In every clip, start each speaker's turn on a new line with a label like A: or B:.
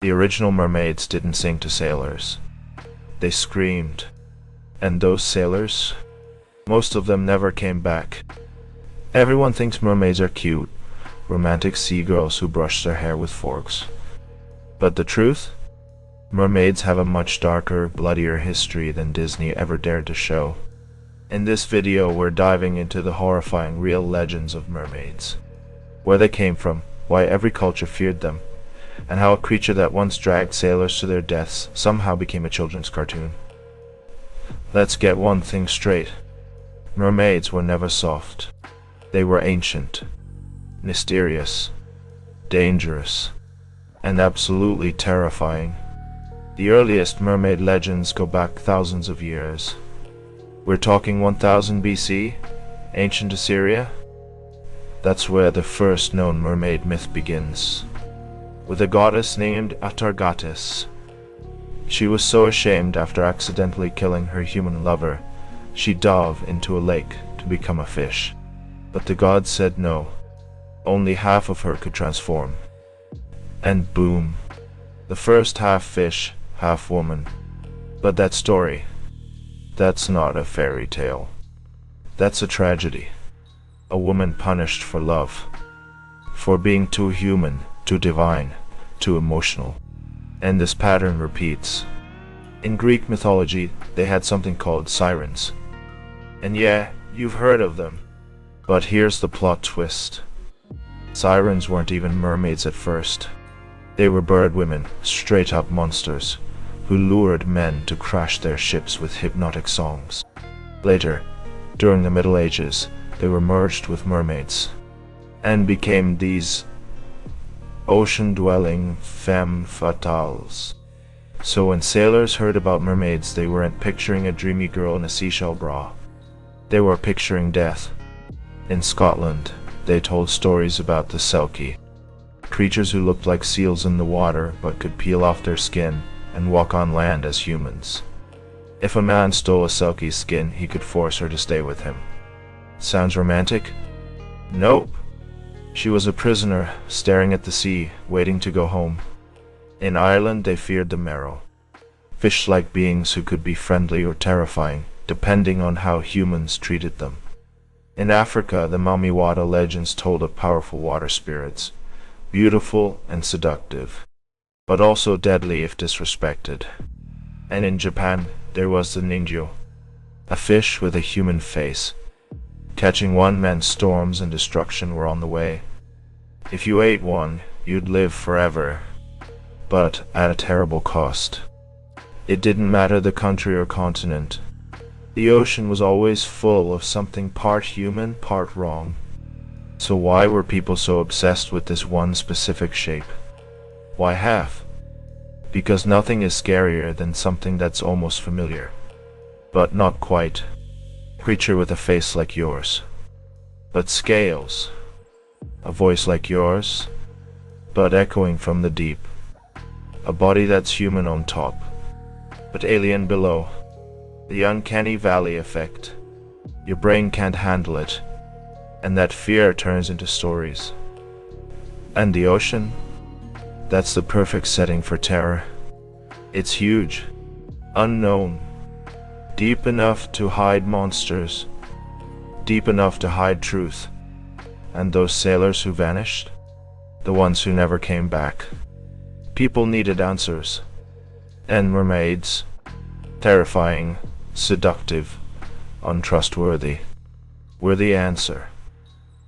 A: The original mermaids didn't sing to sailors. They screamed. And those sailors? Most of them never came back. Everyone thinks mermaids are cute, romantic sea girls who brush their hair with forks. But the truth? Mermaids have a much darker, bloodier history than Disney ever dared to show. In this video, we're diving into the horrifying real legends of mermaids. Where they came from, why every culture feared them, and how a creature that once dragged sailors to their deaths somehow became a children's cartoon. Let's get one thing straight. Mermaids were never soft. They were ancient, mysterious, dangerous, and absolutely terrifying. The earliest mermaid legends go back thousands of years. We're talking 1000 BC, ancient Assyria. That's where the first known mermaid myth begins, with a goddess named Atargatis. She was so ashamed after accidentally killing her human lover, she dove into a lake to become a fish. But the gods said no. Only half of her could transform. And boom, the first half fish, half woman. But that story, that's not a fairy tale. That's a tragedy. A woman punished for love, for being too human, too divine, too emotional. And this pattern repeats. In Greek mythology, they had something called sirens. And yeah, you've heard of them. But here's the plot twist. Sirens weren't even mermaids at first. They were bird women, straight up monsters, who lured men to crash their ships with hypnotic songs. Later, during the Middle Ages, they were merged with mermaids, and became these ocean-dwelling femme fatales. So when sailors heard about mermaids, they weren't picturing a dreamy girl in a seashell bra. They were picturing death. In Scotland, they told stories about the selkie, creatures who looked like seals in the water but could peel off their skin and walk on land as humans. If a man stole a selkie's skin, he could force her to stay with him. Sounds romantic? Nope. She was a prisoner, staring at the sea, waiting to go home. In Ireland, they feared the merrow, fish-like beings who could be friendly or terrifying, depending on how humans treated them. In Africa, the Mamiwata legends told of powerful water spirits, beautiful and seductive, but also deadly if disrespected. And in Japan, there was the ninjo, a fish with a human face. Catching one meant storms and destruction were on the way. If you ate one, you'd live forever, but at a terrible cost. It didn't matter the country or continent. The ocean was always full of something part human, part wrong. So why were people so obsessed with this one specific shape? Why half? Because nothing is scarier than something that's almost familiar, but not quite. Creature with a face like yours, but scales. A voice like yours, but echoing from the deep. A body that's human on top, but alien below. The uncanny valley effect. Your brain can't handle it, and that fear turns into stories. And the ocean? That's the perfect setting for terror. It's huge, unknown, deep enough to hide monsters, deep enough to hide truth. And those sailors who vanished? The ones who never came back. People needed answers. And mermaids, terrifying, seductive, untrustworthy, were the answer.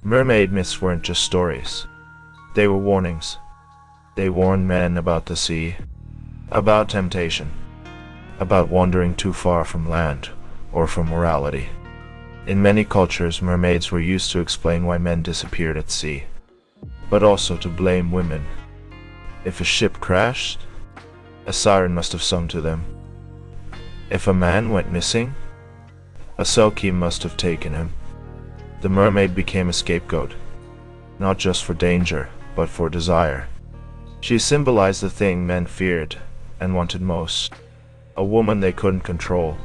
A: Mermaid myths weren't just stories. They were warnings. They warned men about the sea, about temptation, about wandering too far from land or from morality. In many cultures, mermaids were used to explain why men disappeared at sea, but also to blame women. If a ship crashed, a siren must have sung to them. If a man went missing, a selkie must have taken him. The mermaid became a scapegoat, not just for danger, but for desire. She symbolized the thing men feared and wanted most, a woman they couldn't control.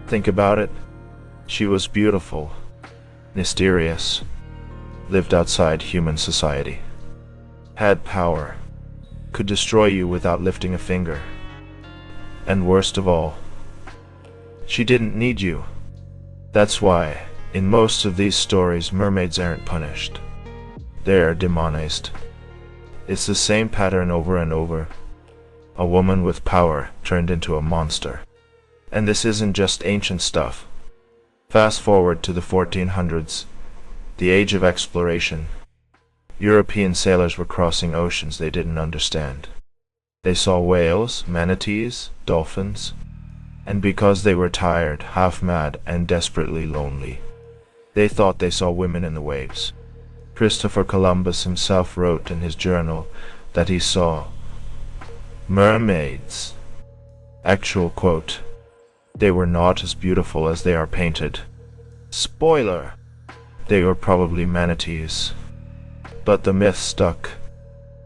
A: Think about it. She was beautiful, mysterious, lived outside human society, had power, could destroy you without lifting a finger. And worst of all, she didn't need you. That's why, in most of these stories, mermaids aren't punished. They're demonized. It's the same pattern over and over. A woman with power turned into a monster. And this isn't just ancient stuff. Fast forward to the 1400s, the age of exploration. European sailors were crossing oceans they didn't understand. They saw whales, manatees, dolphins, and because they were tired, half-mad, and desperately lonely, they thought they saw women in the waves. Christopher Columbus himself wrote in his journal that he saw mermaids. Actual quote, "They were not as beautiful as they are painted." Spoiler! They were probably manatees. But the myth stuck,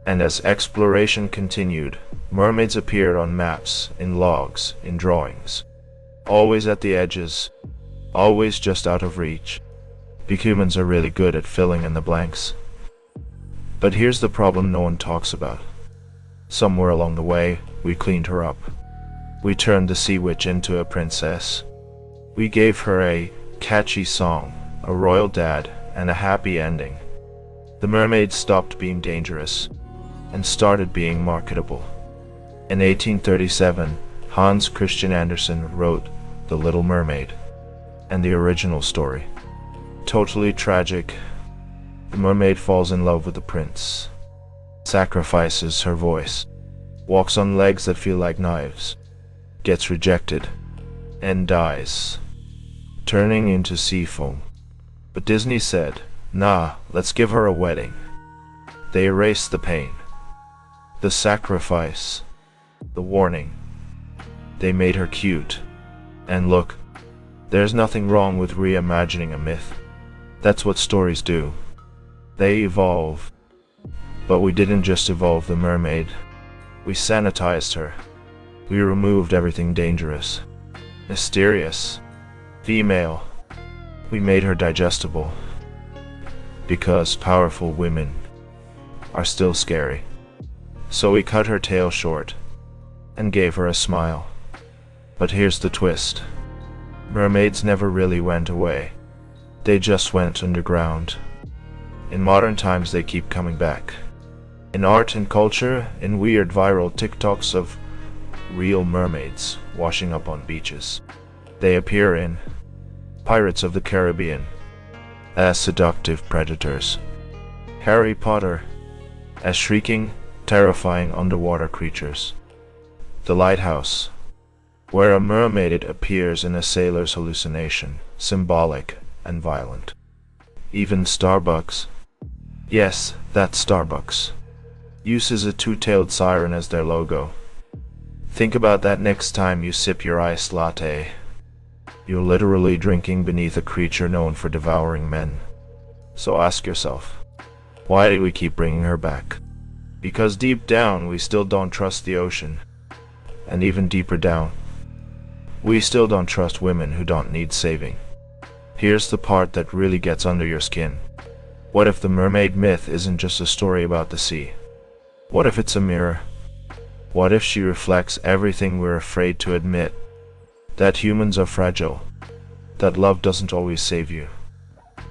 A: and as exploration continued, mermaids appeared on maps, in logs, in drawings. Always at the edges, always just out of reach. We humans are really good at filling in the blanks. But here's the problem no one talks about. Somewhere along the way, we cleaned her up. We turned the sea witch into a princess. We gave her a catchy song, a royal dad, and a happy ending. The mermaid stopped being dangerous and started being marketable. In 1837, Hans Christian Andersen wrote The Little Mermaid and the original story. Totally tragic. The mermaid falls in love with the prince, sacrifices her voice, walks on legs that feel like knives, gets rejected, and dies, turning into sea foam. But Disney said, "Nah, let's give her a wedding." They erased the pain, the sacrifice, the warning. They made her cute. And look, there's nothing wrong with reimagining a myth. That's what stories do. They evolve. But we didn't just evolve the mermaid. We sanitized her. We removed everything dangerous, mysterious, female. We made her digestible. Because powerful women are still scary. So we cut her tail short and gave her a smile. But here's the twist. Mermaids never really went away. They just went underground. In modern times they keep coming back. In art and culture, in weird viral TikToks of real mermaids washing up on beaches. They appear in Pirates of the Caribbean as seductive predators. Harry Potter as shrieking, terrifying underwater creatures. The Lighthouse, where a mermaid appears in a sailor's hallucination, symbolic and violent. Even Starbucks, yes, that's Starbucks, uses a two-tailed siren as their logo. Think about that next time you sip your iced latte. You're literally drinking beneath a creature known for devouring men. So ask yourself, why do we keep bringing her back? Because deep down, we still don't trust the ocean. And even deeper down, we still don't trust women who don't need saving. Here's the part that really gets under your skin. What if the mermaid myth isn't just a story about the sea? What if it's a mirror? What if she reflects everything we're afraid to admit? That humans are fragile, that love doesn't always save you,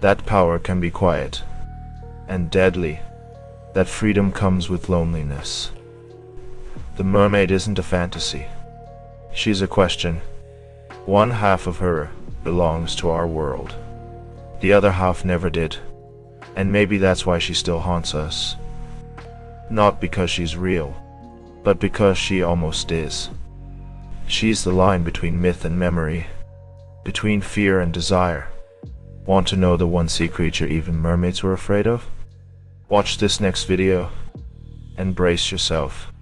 A: that power can be quiet and deadly, that freedom comes with loneliness. The mermaid isn't a fantasy. She's a question. One half of her belongs to our world. The other half never did. And maybe that's why she still haunts us. Not because she's real, but because she almost is. She's the line between myth and memory, between fear and desire. Want to know the one sea creature even mermaids were afraid of? Watch this next video and brace yourself.